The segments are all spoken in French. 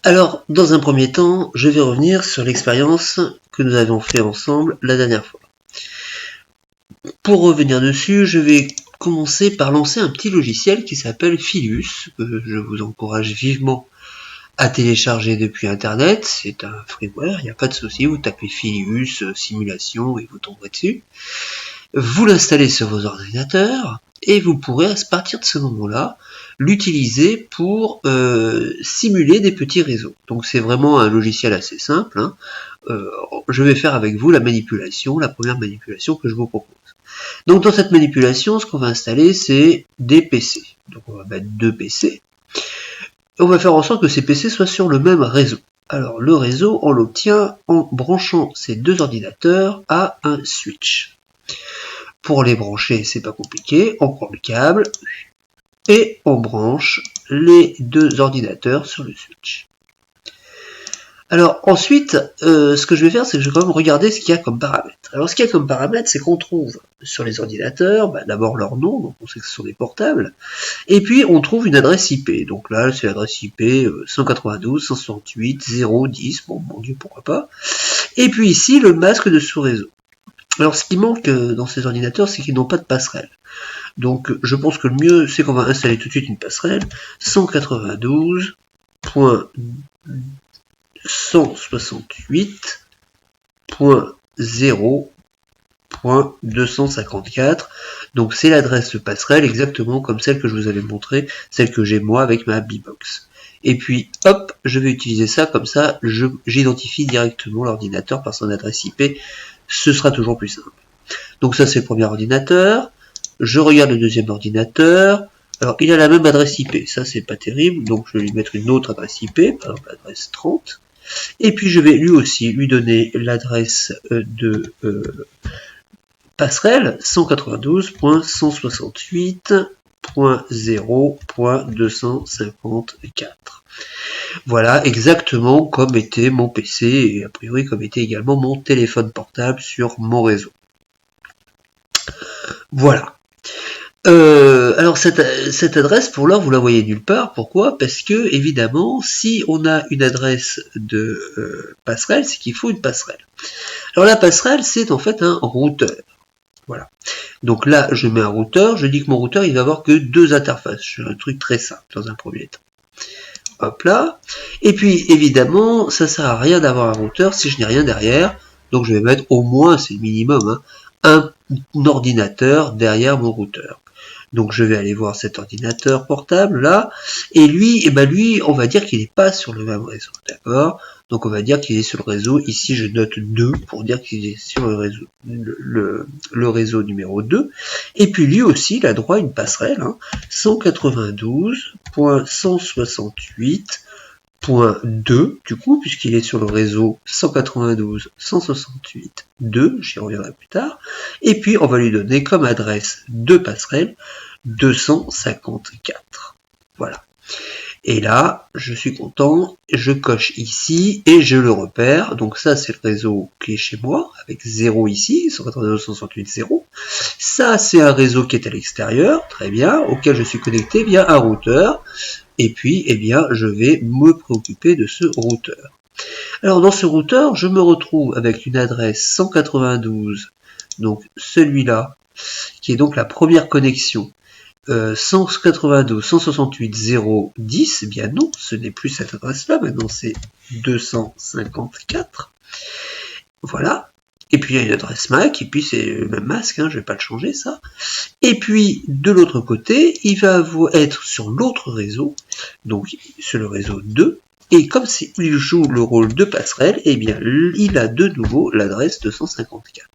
Alors, dans un premier temps, je vais revenir sur l'expérience que nous avons fait ensemble la dernière fois. Pour revenir dessus, je vais commencer par lancer un petit logiciel qui s'appelle Philus, que je vous encourage vivement à télécharger depuis internet. C'est un freeware, il n'y a pas de souci, vous tapez Philus simulation et vous tomberez dessus. Vous l'installez sur vos ordinateurs et vous pourrez à partir de ce moment-là l'utiliser pour simuler des petits réseaux. Donc c'est vraiment un logiciel assez simple. Je vais faire avec vous la première manipulation que je vous propose. Donc dans cette manipulation, ce qu'on va installer, c'est des PC. Donc on va mettre 2 PC. On va faire en sorte que ces PC soient sur le même réseau. Alors le réseau, on l'obtient en branchant ces 2 ordinateurs à un switch. Pour les brancher, c'est pas compliqué, on prend le câble et on branche les 2 ordinateurs sur le switch. Alors ensuite, ce que je vais faire, c'est que je vais quand même regarder ce qu'il y a comme paramètres. Alors ce qu'il y a comme paramètres, c'est qu'on trouve sur les ordinateurs, d'abord leur nom, donc on sait que ce sont des portables, et puis on trouve une adresse IP. Donc là, c'est l'adresse IP 192.168.0.10, bon mon Dieu, pourquoi pas. Et puis ici, le masque de sous-réseau. Alors ce qui manque dans ces ordinateurs, c'est qu'ils n'ont pas de passerelle. Donc je pense que le mieux, c'est qu'on va installer tout de suite une passerelle 192.168.0.254. Donc c'est l'adresse passerelle exactement comme celle que je vous avais montrée, celle que j'ai moi avec ma Bbox. Et puis hop, je vais utiliser ça comme ça, j'identifie directement l'ordinateur par son adresse IP, ce sera toujours plus simple. Donc ça c'est le premier ordinateur, je regarde le deuxième ordinateur, alors il a la même adresse IP, ça c'est pas terrible, donc je vais lui mettre une autre adresse IP, par exemple l'adresse 30, et puis je vais lui aussi lui donner l'adresse de passerelle 192.168.0.254. Voilà exactement comme était mon PC et a priori comme était également mon téléphone portable sur mon réseau. Voilà. Alors cette adresse, pour l'heure, vous la voyez nulle part. Pourquoi? Parce que, évidemment, si on a une adresse de passerelle, c'est qu'il faut une passerelle. Alors la passerelle, c'est en fait un routeur. Voilà. Donc là, je mets un routeur. Je dis que mon routeur, il va avoir que 2 interfaces. C'est un truc très simple dans un premier temps. Hop là. Et puis, évidemment, ça sert à rien d'avoir un routeur si je n'ai rien derrière. Donc je vais mettre au moins, c'est le minimum, un ordinateur derrière mon routeur. Donc je vais aller voir cet ordinateur portable là, et lui, on va dire qu'il n'est pas sur le même réseau, d'accord? Donc on va dire qu'il est sur le réseau, ici je note 2 pour dire qu'il est sur le réseau, le réseau numéro 2, et puis lui aussi il a droit à une passerelle, 192.168.2 du coup, puisqu'il est sur le réseau 192.168.2, j'y reviendrai plus tard, et puis on va lui donner comme adresse de passerelle 254. Voilà. Et là, je suis content, je coche ici et je le repère. Donc ça, c'est le réseau qui est chez moi, avec 0 ici, 192.168.0. Ça, c'est un réseau qui est à l'extérieur, très bien, auquel je suis connecté via un routeur. Et puis, eh bien, je vais me préoccuper de ce routeur. Alors, dans ce routeur, je me retrouve avec une adresse 192, donc celui-là, qui est donc la première connexion. 192.168.0.10, eh bien non, ce n'est plus cette adresse-là, maintenant c'est 254. Voilà. Et puis il y a une adresse MAC, et puis c'est le même masque, je ne vais pas le changer ça. Et puis de l'autre côté, il va être sur l'autre réseau, donc sur le réseau 2, et comme il joue le rôle de passerelle, eh bien il a de nouveau l'adresse 254.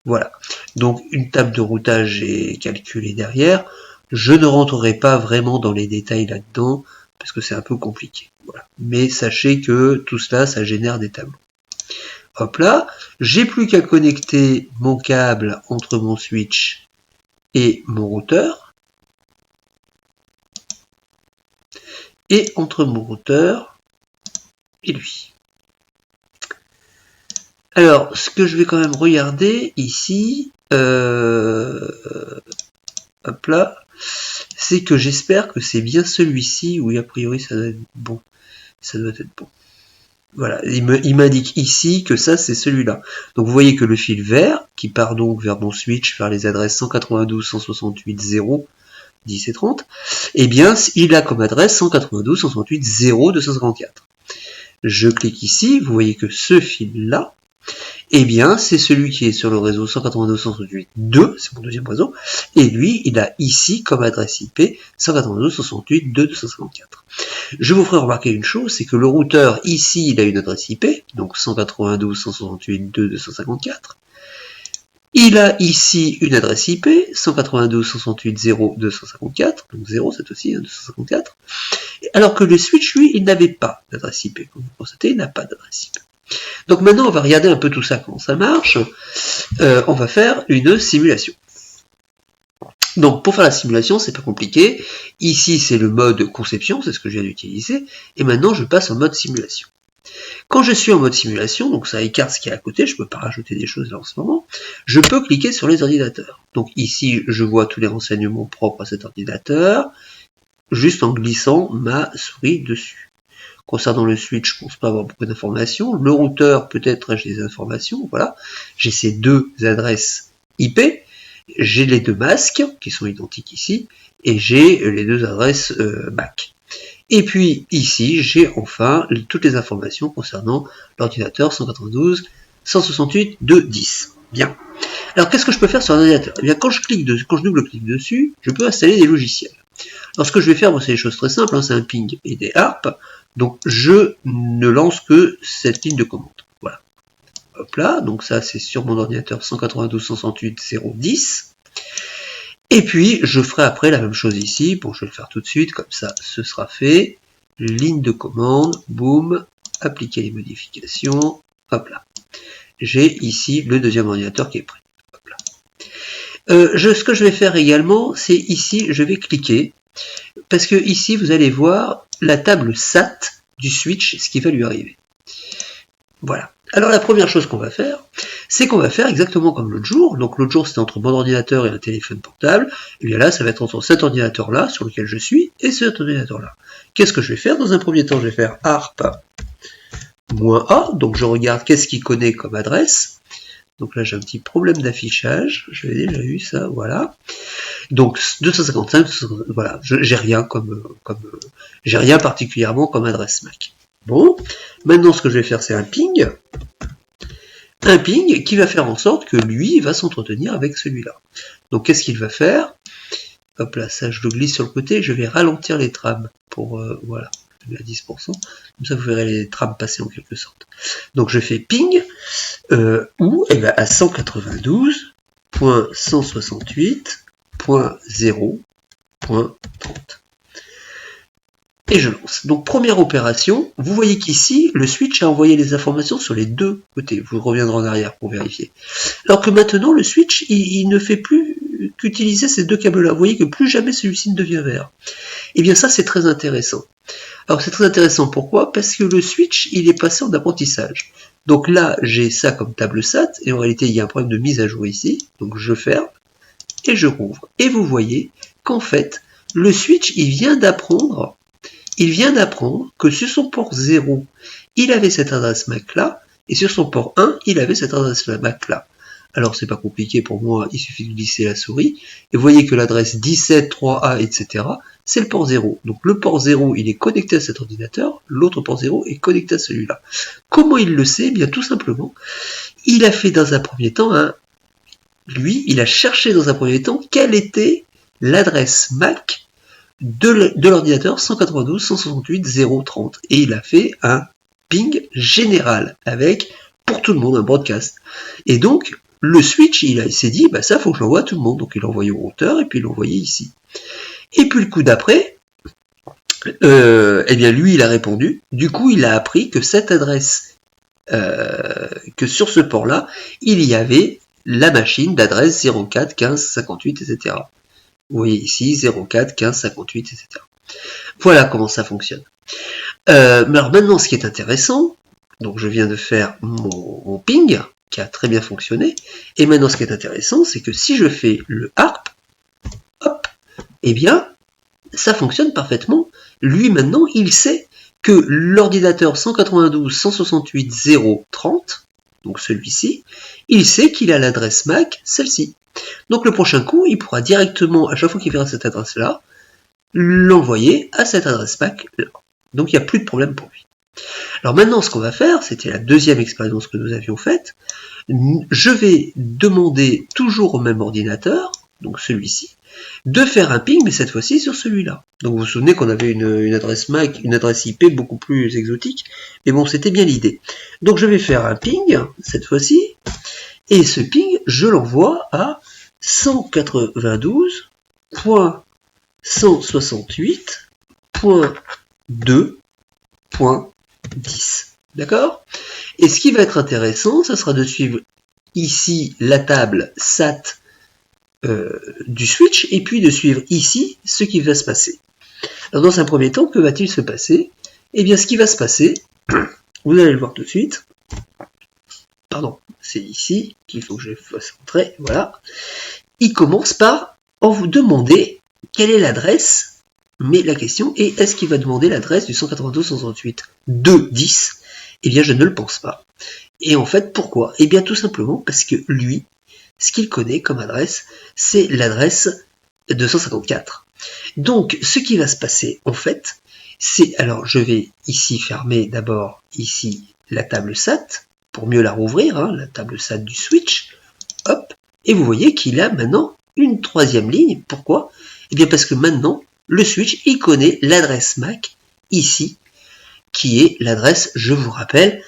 Voilà, donc une table de routage est calculée derrière. Je ne rentrerai pas vraiment dans les détails là-dedans, parce que c'est un peu compliqué. Voilà. Mais sachez que tout cela, ça génère des tableaux. Hop là, j'ai plus qu'à connecter mon câble entre mon switch et mon routeur. Et entre mon routeur et lui. Alors, ce que je vais quand même regarder ici, hop là, c'est que j'espère que c'est bien celui-ci, oui, a priori ça doit être bon. Ça doit être bon. Voilà, il m'indique ici que ça c'est celui-là. Donc vous voyez que le fil vert, qui part donc vers mon switch, vers les adresses 192.168.0, 10 et 30, eh bien il a comme adresse 192.168.0.254. Je clique ici, vous voyez que ce fil-là, eh bien c'est celui qui est sur le réseau 192.168.2, c'est mon deuxième réseau, et lui il a ici comme adresse IP 192.168.2.254. Je vous ferai remarquer une chose, c'est que le routeur, ici, il a une adresse IP, donc 192.168.2.254. Il a ici une adresse IP, 192.168.0.254, donc 0 c'est aussi 254. Alors que le switch, lui, il n'avait pas d'adresse IP. Comme vous constatez, il n'a pas d'adresse IP. Donc maintenant, on va regarder un peu tout ça, comment ça marche. On va faire une simulation. Donc pour faire la simulation, c'est pas compliqué. Ici c'est le mode conception, c'est ce que je viens d'utiliser, et maintenant je passe en mode simulation. Quand je suis en mode simulation, donc ça écarte ce qui est à côté, je peux pas rajouter des choses là en ce moment, je peux cliquer sur les ordinateurs. Donc ici je vois tous les renseignements propres à cet ordinateur, juste en glissant ma souris dessus. Concernant le switch, je pense pas avoir beaucoup d'informations. Le routeur, peut-être j'ai des informations, voilà. J'ai ces deux adresses IP. J'ai les deux masques qui sont identiques ici, et j'ai les deux adresses MAC. Et puis ici, j'ai enfin toutes les informations concernant l'ordinateur 192.168.2.10. Bien. Alors qu'est-ce que je peux faire sur l'ordinateur? Eh bien, quand je double-clique dessus, je peux installer des logiciels. Alors ce que je vais faire, c'est des choses très simples, hein, c'est un ping et des harp. Donc je ne lance que cette ligne de commande. Voilà. Hop là, donc ça c'est sur mon ordinateur 192.168.0.10. Et puis je ferai après la même chose ici. Bon, je vais le faire tout de suite, comme ça ce sera fait. Ligne de commande, boum, appliquer les modifications, hop là. J'ai ici le deuxième ordinateur qui est prêt. Hop là. Ce que je vais faire également, c'est ici, je vais cliquer, parce que ici vous allez voir la table SAT du switch, ce qui va lui arriver. Voilà. Alors la première chose qu'on va faire, c'est qu'on va faire exactement comme l'autre jour. Donc l'autre jour c'était entre mon ordinateur et un téléphone portable. Et bien là, ça va être entre cet ordinateur-là, sur lequel je suis, et cet ordinateur-là. Qu'est-ce que je vais faire? Dans un premier temps, je vais faire ARP-A. Donc je regarde qu'est-ce qu'il connaît comme adresse. Donc là j'ai un petit problème d'affichage. Je l'ai déjà eu ça, voilà. Donc 255, voilà, j'ai rien j'ai rien particulièrement comme adresse MAC. Bon, maintenant ce que je vais faire c'est un ping qui va faire en sorte que lui va s'entretenir avec celui-là. Donc qu'est-ce qu'il va faire? Hop là, ça je le glisse sur le côté, je vais ralentir les trames pour, voilà, je mets à 10%, comme ça vous verrez les trames passer en quelque sorte. Donc je fais ping, ou eh ben, à 192.168.0.30. Et je lance. Donc première opération, vous voyez qu'ici, le switch a envoyé les informations sur les deux côtés. Vous reviendrez en arrière pour vérifier. Alors que maintenant, le switch, il ne fait plus qu'utiliser ces deux câbles-là. Vous voyez que plus jamais celui-ci ne devient vert. Et bien ça, c'est très intéressant. Alors c'est très intéressant, pourquoi? Parce que le switch, il est passé en apprentissage. Donc là, j'ai ça comme table SAT, et en réalité, il y a un problème de mise à jour ici. Donc je ferme, et je rouvre. Et vous voyez qu'en fait, le switch, il vient d'apprendre que sur son port 0, il avait cette adresse MAC là, et sur son port 1, il avait cette adresse MAC là. Alors c'est pas compliqué pour moi, il suffit de glisser la souris, et vous voyez que l'adresse 17, 3A, etc., c'est le port 0. Donc le port 0, il est connecté à cet ordinateur, l'autre port 0 est connecté à celui-là. Comment il le sait? Eh bien tout simplement, il a fait dans un premier temps il a cherché dans un premier temps quelle était l'adresse MAC de l'ordinateur 192.168.0.30 et il a fait un ping général avec pour tout le monde un broadcast. Et donc le switch il s'est dit bah ça faut que je l'envoie à tout le monde, donc il l'a envoyé au routeur et puis il l'a envoyé ici. Et puis le coup d'après, eh bien lui il a répondu. Du coup il a appris que cette adresse, que sur ce port là il y avait la machine d'adresse 04 15 58 etc. Vous voyez ici 04 15 58 etc. Voilà comment ça fonctionne. Mais alors maintenant ce qui est intéressant, donc je viens de faire mon ping qui a très bien fonctionné, et maintenant ce qui est intéressant c'est que si je fais le ARP, hop, eh bien ça fonctionne parfaitement. Lui maintenant il sait que l'ordinateur 192.168.0.30, donc celui-ci, il sait qu'il a l'adresse MAC, celle-ci. Donc le prochain coup, il pourra directement, à chaque fois qu'il verra cette adresse-là, l'envoyer à cette adresse MAC-là. Donc il n'y a plus de problème pour lui. Alors maintenant, ce qu'on va faire, c'était la deuxième expérience que nous avions faite, je vais demander toujours au même ordinateur, donc celui-ci, de faire un ping, mais cette fois-ci sur celui-là. Donc vous vous souvenez qu'on avait une adresse MAC, une adresse IP beaucoup plus exotique, mais bon, c'était bien l'idée. Donc je vais faire un ping, cette fois-ci, et ce ping, je l'envoie à 192.168.2.10. D'accord? Et ce qui va être intéressant, ça sera de suivre ici la table SAT du switch, et puis de suivre ici ce qui va se passer. Alors dans un premier temps, que va-t-il se passer? Eh bien ce qui va se passer, vous allez le voir tout de suite, pardon, c'est ici qu'il faut que je fasse entrer, voilà. Il commence par vous demander quelle est l'adresse, mais la question est, est-ce qu'il va demander l'adresse du 192.168.2.10? Eh bien je ne le pense pas. Et en fait, pourquoi? Eh bien tout simplement parce que lui, ce qu'il connaît comme adresse, c'est l'adresse 254. Donc, ce qui va se passer, en fait, c'est... Alors, je vais ici fermer d'abord, ici, la table SAT, pour mieux la rouvrir, hein, la table SAT du switch. Hop. Et vous voyez qu'il a maintenant une troisième ligne. Pourquoi? Eh bien, parce que maintenant, le switch, il connaît l'adresse MAC, ici, qui est l'adresse, je vous rappelle,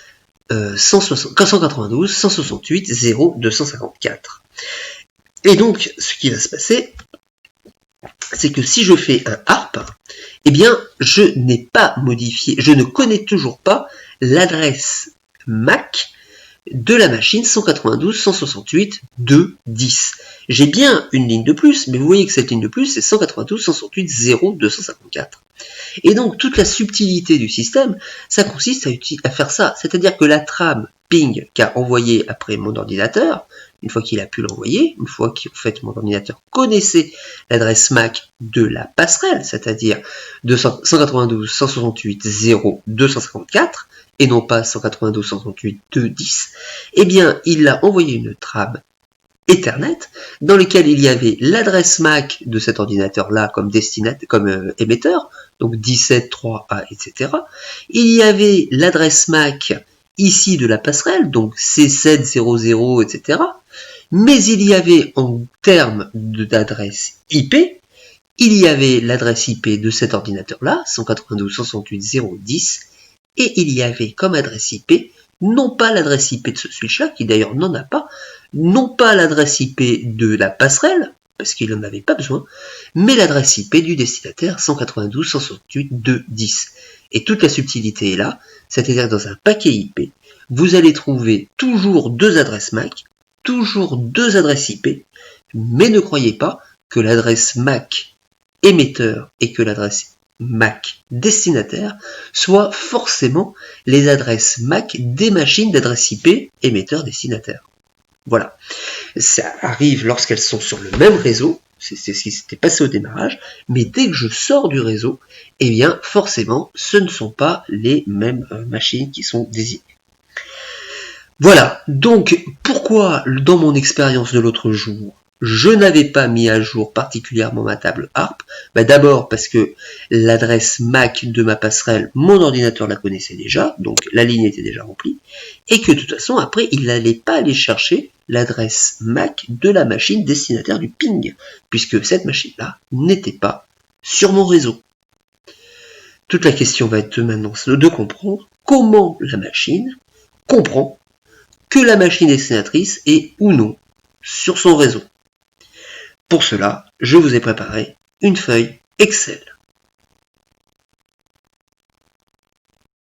192.168.0.254. Et donc, ce qui va se passer, c'est que si je fais un ARP, eh bien, je n'ai pas modifié, je ne connais toujours pas l'adresse MAC de la machine 192.168.2.10. J'ai bien une ligne de plus, mais vous voyez que cette ligne de plus, c'est 192.168.0.254. Et donc, toute la subtilité du système, ça consiste à faire ça. C'est-à-dire que la trame ping qu'a envoyé après mon ordinateur, une fois qu'il a pu l'envoyer, une fois qu'en fait mon ordinateur connaissait l'adresse MAC de la passerelle, c'est-à-dire 192.168.0.254, et non pas 192.168.2.10, eh bien, il a envoyé une trame Ethernet, dans lequel il y avait l'adresse MAC de cet ordinateur-là comme émetteur, donc 17.3A, etc. Il y avait l'adresse MAC ici de la passerelle, donc C700, etc. Mais il y avait en termes d'adresse IP, il y avait l'adresse IP de cet ordinateur-là, 192.168.0.10, et il y avait comme adresse IP non pas l'adresse IP de ce switch-là, qui d'ailleurs n'en a pas, non pas l'adresse IP de la passerelle, parce qu'il n'en avait pas besoin, mais l'adresse IP du destinataire 192.168.2.10. Et toute la subtilité est là, c'est-à-dire dans un paquet IP, vous allez trouver toujours deux adresses MAC, toujours deux adresses IP, mais ne croyez pas que l'adresse MAC émetteur et que l'adresse MAC destinataire soient forcément les adresses MAC des machines d'adresse IP émetteur-destinataire. Voilà. Ça arrive lorsqu'elles sont sur le même réseau, c'est ce qui s'était passé au démarrage, mais dès que je sors du réseau, eh bien forcément ce ne sont pas les mêmes machines qui sont désignées. Voilà, donc pourquoi dans mon expérience de l'autre jour, je n'avais pas mis à jour particulièrement ma table ARP? D'abord parce que l'adresse MAC de ma passerelle, mon ordinateur la connaissait déjà, donc la ligne était déjà remplie, et que de toute façon après il n'allait pas aller chercher l'adresse MAC de la machine destinataire du ping, puisque cette machine-là n'était pas sur mon réseau. Toute la question va être maintenant de comprendre comment la machine comprend que la machine destinatrice est ou non sur son réseau. Pour cela, je vous ai préparé une feuille Excel.